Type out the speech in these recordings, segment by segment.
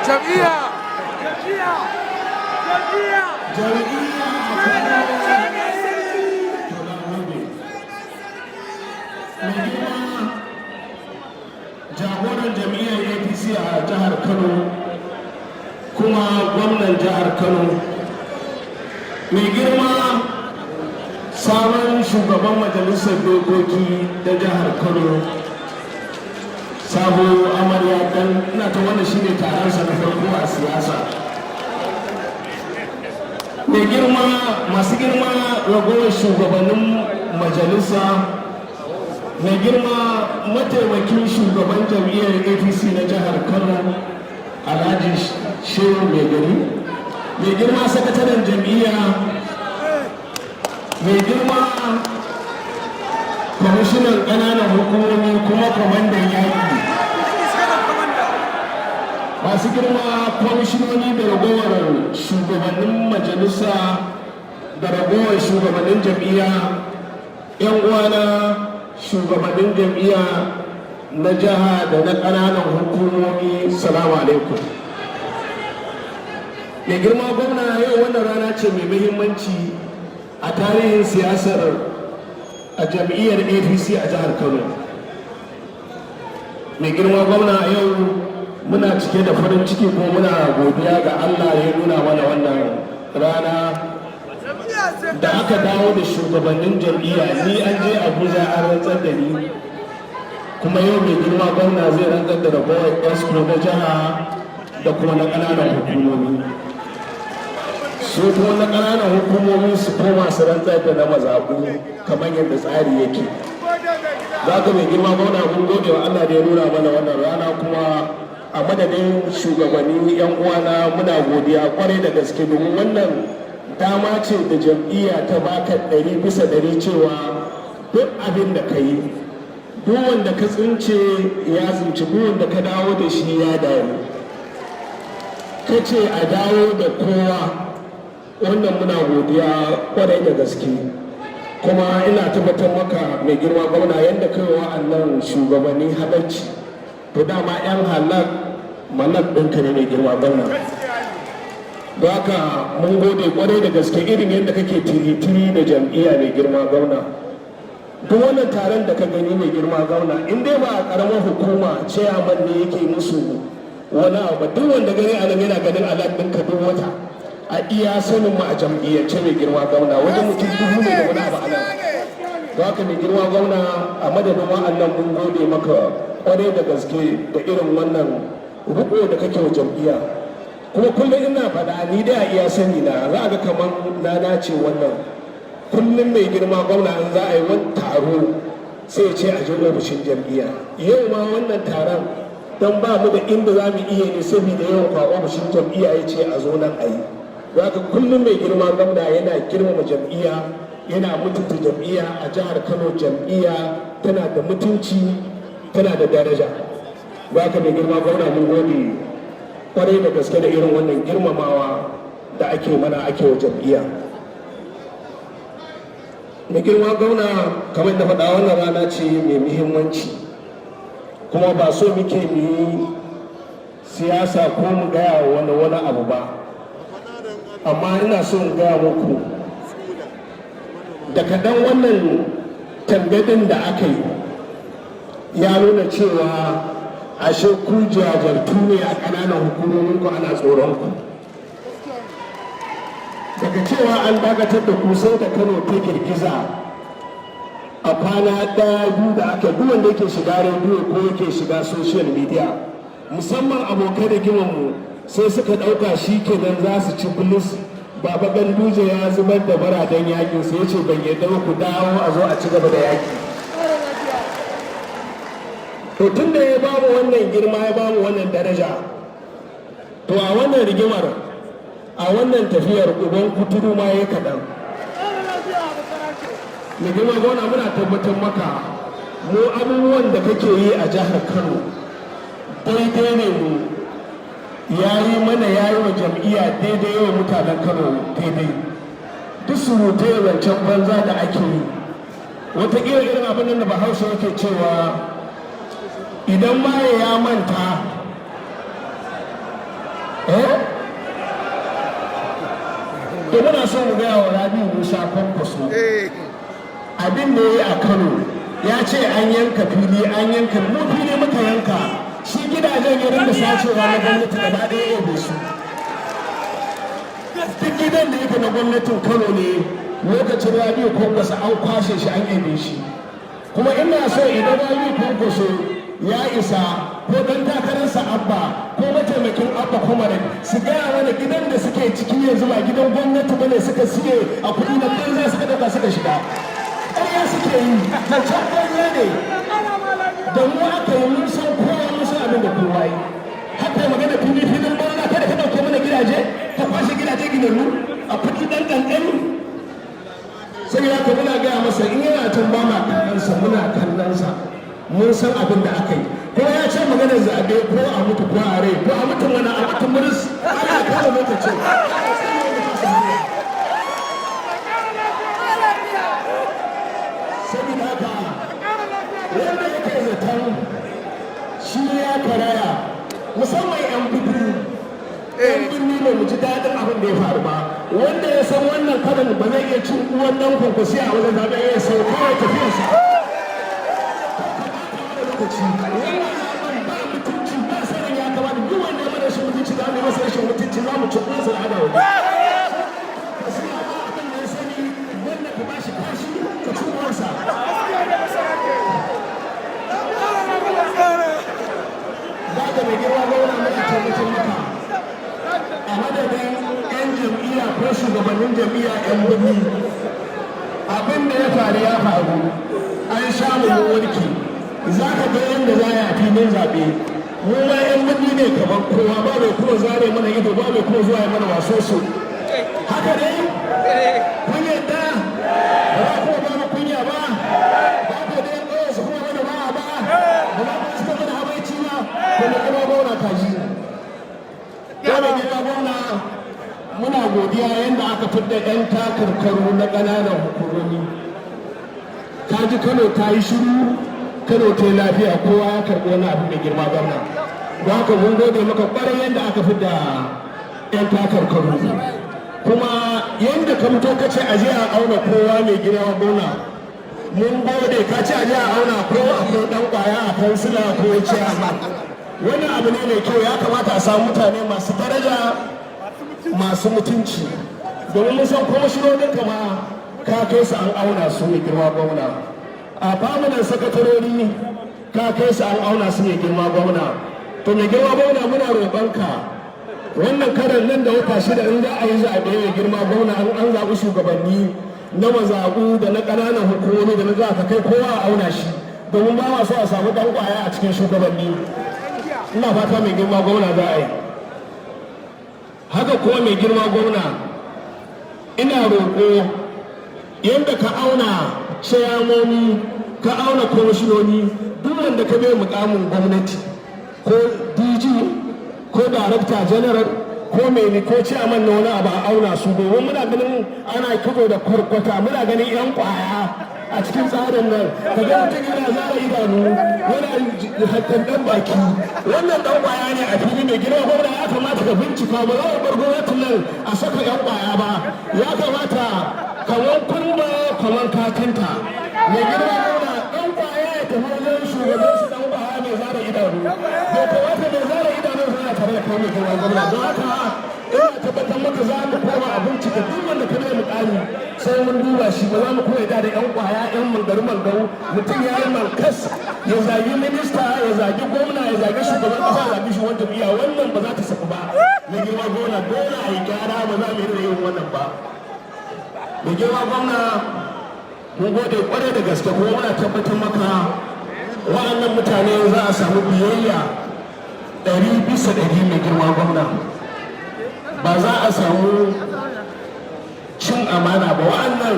jam'iyya jagoran jam'iyyar APC a jihar Kano kuma gwamnan jihar Kano, mai girma sabon shugaban majalisar dokoki da jihar Kano, sabo amarya dan ina ta wannan shine taronsa na farko a siyasa. Mai girma masu girma ragowar shugabannin majalisa, mai girma mataimakin shugaban jam'iyyar APC na jihar Kano Alhaji Shehu Mai Gari, mai girma sakataren jam'iyya, mai girma kwamishinan ƙananan hukumomi kuma kwamandan yaƙi, masu girma kwamishinoni da ragowar shugabannin majalisa da ragowar shugabannin jam'iyya, 'yan uwana shugabannin jam'iyya na jiha da na ƙananan hukumomi, salamu alaikum. Mai girma gwamna, yau wannan rana ce mai muhimmanci a tarihin siyasar a jam'iyyar APC a jihar Kano. Mai girma gwamna, yau muna cike da farin ciki kuma muna godiya ga Allah ya nuna mana wannan rana da aka dawo da shugabannin jam'iyya. Ni an je Abuja an rantsar da ni, kuma yau mai girma gwamna zai rantsar da ragowar esco na jiha da kuma na ƙananan hukumomi. Su kuma na ƙananan hukumomi su koma su rantsar da na mazaɓu kamar yadda tsari yake. Za ka mai girma gwamna, mun gode wa Allah da ya nuna mana wannan rana, kuma a madadin shugabanni 'yan uwana muna godiya kwarai da gaske, domin wannan dama ce da jam'iyya ta baka 100% cewa duk abin da ka yi, duk wanda ka tsince ya tsinci, duk wanda ka dawo da shi ya dawo, ka ce a dawo da kowa. Wannan muna godiya kwarai da gaske, kuma ina tabbatar maka mai girma gwamna, yadda kai wa'annan shugabanni halarci, to dama 'yan halar malak ɗinka ne mai girma gwamna. Don haka mun gode kwarai da gaske irin yadda kake tiri-tiri da jam'iyya mai girma gwamna. Duk wannan taron da ka gani mai girma gwamna, in dai ba a ƙaramar hukuma ciyaman ne yake musu wani abu, duk wanda gani a nan yana ganin alat ɗinka duk wata. A iya sanin mu a jam'iyyance mai girma gwamna wajen mutum 1000 ne da wani abu a nan. Don haka mai girma gwamna, a madadin wa'annan mun gode maka kwarai da gaske da irin wannan riko da kake wa jam'iyya. Kuma kullum ina faɗa, ni da iya sani na za a ga kamar na dace wannan. Kullum mai girma gwamna an za a yi wani taro sai ce a je ofishin jam'iyya. Yau ma wannan taron don ba mu da inda za mu iya ne saboda yawan kwa ofishin jam'iyya ya ce a zo nan a yi. Haka kullum mai girma gwamna yana girmama jam'iyya, yana mutunta jam'iyya. A jihar Kano jam'iyya tana da mutunci, tana da daraja. Haka mai girma gwamna, mun gode kwarai da gaske da irin wannan girmamawa da ake mana, ake wa jam'iyya. Mai girma gwamna, kamar da faɗa, wannan rana ce mai muhimmanci, kuma ba so muke mu yi siyasa ko mu gaya wa wani abu ba, amma ina so in gaya muku da kaɗan wannan tambayin da aka yi ya nuna cewa ashe ku jajartu ne a ƙananan hukumomin ku, ana tsoron ku. Daga cewa an dakatar da ku sai da Kano ta girgiza a kwana ɗaya biyu da aka, duk wanda yake shiga rediyo ko yake shiga social media, musamman abokai da gimanmu, sai suka ɗauka shi kenan za su ci bulus. Baba Ganduje ya zubar da baradan yakin, sai ya ce ban yadda ba, ku dawo a zo a ci gaba da yaki. To tun da ya bamu wannan girma, ya bamu wannan daraja, to a wannan rigimar, a wannan tafiyar uban kuturu ma ya kaɗan. Rigimar gona, muna tabbatar maka mu abubuwan da kake yi a jihar Kano daidai ne mu. Ya yi mana, ya yi wa jam'iyya daidai, yawan mutanen Kano daidai. Duk surutai rancen banza da ake yi, wataƙila irin abin da Bahaushe yake cewa idan maye ya manta to muna so mu gaya wa Rabi'u Musa Kwankwaso abin da ya yi a Kano ya ce an yanka fili mu fili muka yanka shi gidajen ya rinda sacewa na gwamnati gaba ɗaya ya bai su duk gidan da yake na gwamnatin Kano ne lokacin Rabi'u Kwankwaso an kwashe shi an yabe shi kuma ina so idan Rabi'u Kwankwaso ya isa ko dan takararsa Abba ko mataimakin Abba kuma da su gaya wani gidan da suke ciki yanzu ba gidan gwamnati bane suka siye a kuɗi na banza suka dauka suka shiga ƙarya suke yi zancen ƙarya ne da mu aka yi mun san kowa mun san abin da kowa yi haka magana filin banza kada ka dauke mana gidaje ka kwashe gidaje ginannu a kuɗi ɗan ƙanƙani sai ya ka muna gaya masa in yana can ba ma kallonsa muna kallonsa mun san abin da aka yi ko ya ce maganar zaɓe ko a mutu ko a rai ko a mutu mana a mutu muris ana kawo lokacin saboda haka wanda yake zaton shi ya karaya musamman yan birni ba mu ji daɗin abin da ya faru ba wanda ya san wannan karin ba zai iya cin uwan dan kwankwasi a wajen zaɓe ya sauka ya tafiyarsa ba mutunci ba sanin ya kamata duk wanda ya mana rashin mutunci za mu yi masa rashin mutunci za mu ci uwansa da ada waje ka siya ba abin da ya sani wanda ka ba shi kashi ka ci uwansa ba da mai girma gwamna mai taimakon maka a madadin 'yan jam'iyya ko shugabannin jam'iyya 'yan birni abin da ya faru an sha mu warki za ka ga yadda za a filin zaɓe mu ma 'yan birni ne kamar kowa ba mai kuma zare mana ido ba mai kuma zuwa mana waso su haka dai kun yadda ba kuma ba mu kunya ba ba ku dai ɗaya su kuma mana ba ba ku suka mana habaici ba ko da kuma gwamna kaji ya mai gida gwamna muna godiya yadda aka fidda 'yan takarkaru na ƙananan hukumomi kaji Kano ta yi shiru Kano ta yi lafiya kowa ya karɓi wani abin da girma gwamna don haka mun gode maka ƙwarai yadda aka fi da 'yan takarkaru kuma yadda ka fito ka ce a je a auna kowa mai girma gwamna mun gode ka ce a je a auna kowa akwai ɗan ƙwaya a kansila ko ciyaman wani abu ne mai kyau ya kamata a samu mutane masu daraja masu mutunci domin mun san kuma shirorin kama ka kai su an auna su mai girma gwamna a famunan sakatarori ka kai su an auna su mai girma gwamna to mai girma gwamna muna roƙonka wannan karan nan da wata shida in za a yi zaɓe mai girma gwamna an zaɓi shugabanni na mazaɓu da na ƙananan hukumomi da na za ka kai kowa a auna shi domin ba ma so a samu ɗan ƙwaya a cikin shugabanni ina fata mai girma gwamna za a yi haka kuma mai girma gwamna ina roƙo yadda ka auna shayamomi ka auna kwamishinoni duk wanda ka bai mukamin gwamnati ko dg ko darakta general ko mai ko ciyaman na wani abu a auna su domin muna ganin ana kido da kwarkwata muna ganin yan kwaya a cikin tsarin nan ka ga mutum yana zara idanu yana hattandan baki wannan dan kwaya ne a fili mai girma gwamna ya kamata ka bincika ba za mu bar gwamnatin nan a saka yan kwaya ba ya kamata kamar kurma kamar katinta mai girma gwamna dan kwaya ya tafi wajen shugaban su dan kwaya mai zara idanu bai kamata mai zara idanu suna tare da kai mai girma gwamna don haka ina tabbatar maka za mu koma a bincika duk wanda ka bai mukami sai mun duba shi ba za mu kuma da yan kwaya yan mangaru mutum ya yi malkas ya zagi minista ya zagi gwamna ya zagi shugaban kasa ya zagi shugaban jam'iyya wannan ba za ta saku ba mai girma gwamna dole a yi gyara ba za mu yi yin wannan ba mai girma gwamna mun gode kwarai da gaske kuma muna tabbatar maka wa'annan mutane za a samu biyayya 100% mai girma gwamna ba za a samu cin amana ba wa'annan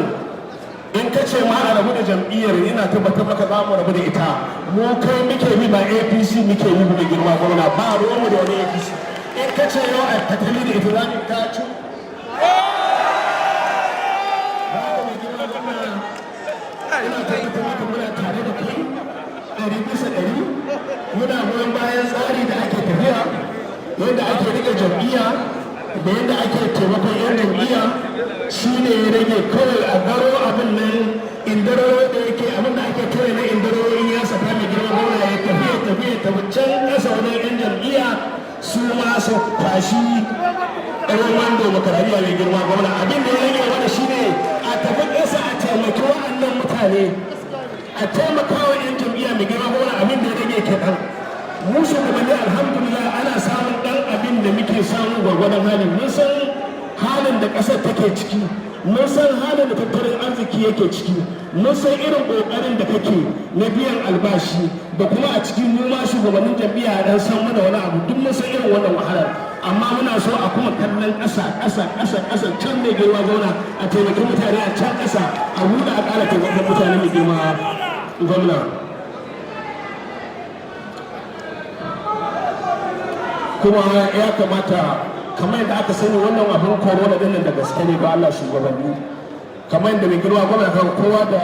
in ka ce ma a rabu da jam'iyyar ina tabbatar maka za mu rabu da ita mu kai muke bi ba APC muke yi da girma gwamna ba ruwan mu da wani APC in ka ce yau a tattali da ita za mu ta ci ina tabbatar maka muna tare da kai 100% muna goyon bayan tsari da ake tafiya yadda ake rike jam'iyya da yadda ake taimakon 'yan jam'iyya shi ne ya rage kawai a garo abin nan indararo da yake abin da ake tura na indararo in ya saka mai girma gwamna ya tafi can ƙasa wajen 'yan jam'iyya su ma su kwashi ɗan demokaradiyya mai girma gwamna abin da ya rage wani shi ne a tafi ƙasa a taimaki wa'annan mutane a taimaka wa 'yan jam'iyya mai girma gwamna abin da ya rage kenan mu shugabanni alhamdulillah ana samun ɗan abin da muke samu gwargwadon halin mun san halin da ƙasar take ciki mun san halin da tattalin arziki yake ciki mun san irin ƙoƙarin da kake na biyan albashi da kuma a cikin mu ma shugabannin jam'iyya dan san mana wani abu duk mun san irin wannan wahalar amma muna so a kuma kallon ƙasa can mai girma gwamna a taimaki mutane a can ƙasa a buɗe a ƙara taimakon mutane mai girma gwamna kuma ya kamata kamar yadda aka sani wannan abin corona din nan da gaske ne ba Allah shugabanni kamar yadda mai girma gwamna kan kowa da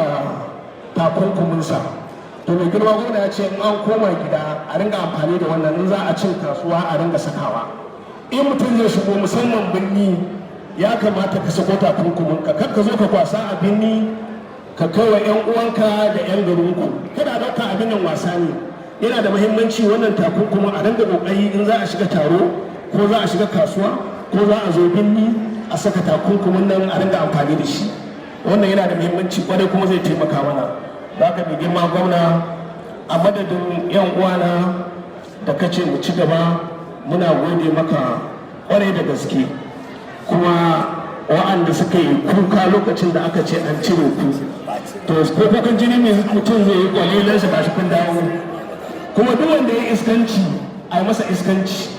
takunkuminsa to mai girma gwamna ya ce in an koma gida a ringa amfani da wannan in za a cin kasuwa a ringa sakawa in mutum zai shigo musamman birni ya kamata ka sako takunkuminka kar ka zo ka kwasa a birni ka kai wa 'yan uwanka da 'yan garinku kada ɗauka abin nan wasa ne yana da muhimmanci wannan takunkumin a ringa kokari in za a shiga taro ko za a shiga kasuwa ko za a zo binni a saka takunkumin nan a ringa amfani da shi wannan yana da muhimmanci kwarai kuma zai taimaka mana za ka mai girma gwamna a madadin 'yan uwana da kace mu ci gaba muna gode maka kwarai da gaske kuma wa'anda suka yi kuka lokacin da aka ce an cire ku to ko kukan jini mai mutum zai yi kwalilan shi ba shi kun dawo kuma duk wanda ya iskanci a yi masa iskanci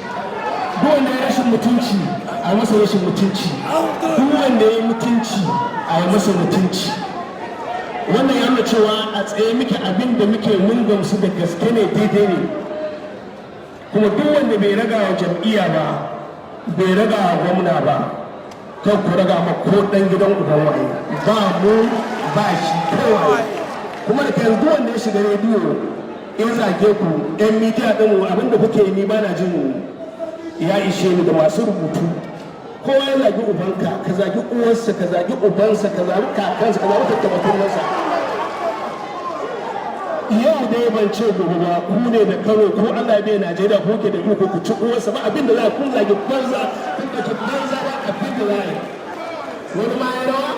duk wanda ya rashin mutunci a yi masa rashin mutunci duk wanda ya yi mutunci a yi masa mutunci wannan ya nuna cewa a tsaye muke abin da muke mun gamsu da gaske ne daidai ne kuma duk wanda bai raga wa jam'iyya ba bai raga wa gwamna ba kan ku raga ma ko dan gidan uban waye ba mu ba shi kawai kuma da yanzu wanda ya shiga rediyo in zage ku yan midiya ɗin abinda kuke ni ba na jin ya ishe ni da masu rubutu kowa ya zagi ubanka ka zagi uwarsa ka zagi ubansa ka zagi kakansa ka zagi tattabatunansa yau dai ban ce gobe ba ku ne da kano ko Allah bai Najeriya ko ke da iko ku ci uwarsa ba abinda za ku zagi banza kun da ki banza ba abinda za yi wani ma ya rawa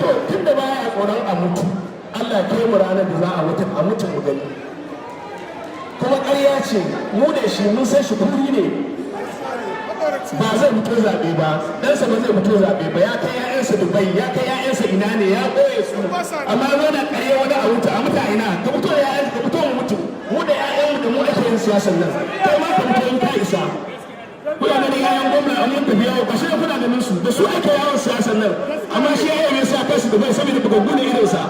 to tunda baya tsoron a mutu Allah ke mu ranar da za a mutu mu gani kuma ƙarya ce mu da shi mun san shi kuri ne ba zai mutu zaɓe ba ɗansa ba zai mutu zaɓe ba ya kai ‘ya'yansa Dubai ya kai ‘ya'yansa ina ne ya ɓoye su amma zo na ƙarya wani a mutu a ina ka fito da ‘ya'yansa ka fito mu mutu mu da ‘ya'yanmu da mu ake yin siyasar nan kai ma ka fito in ka isa kuna ganin ‘ya'yan gwamna a mun tafi yawo ba shi kuna ganin su da su ake yawon siyasar nan amma shi ‘ya'yan ya sa kansu Dubai saboda bugaggu ne irinsa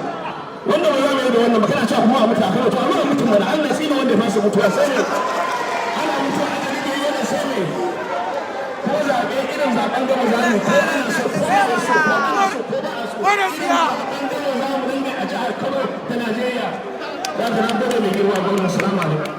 wanda ba za mu yi da wannan magana cewa kuma a mutu a kan to amma mutum mana Allah shi ne wanda ya fasa mutuwa sai ne ana mutuwa ana rike yana sai ne ko zaɓe irin zaɓen gama zamu ko ana so ko ana so ko ana so ko ba a so irin zaɓen gama zamu dinga a jihar Kano ta Najeriya za ka rabu da mai girma gwamnati salamu alaikum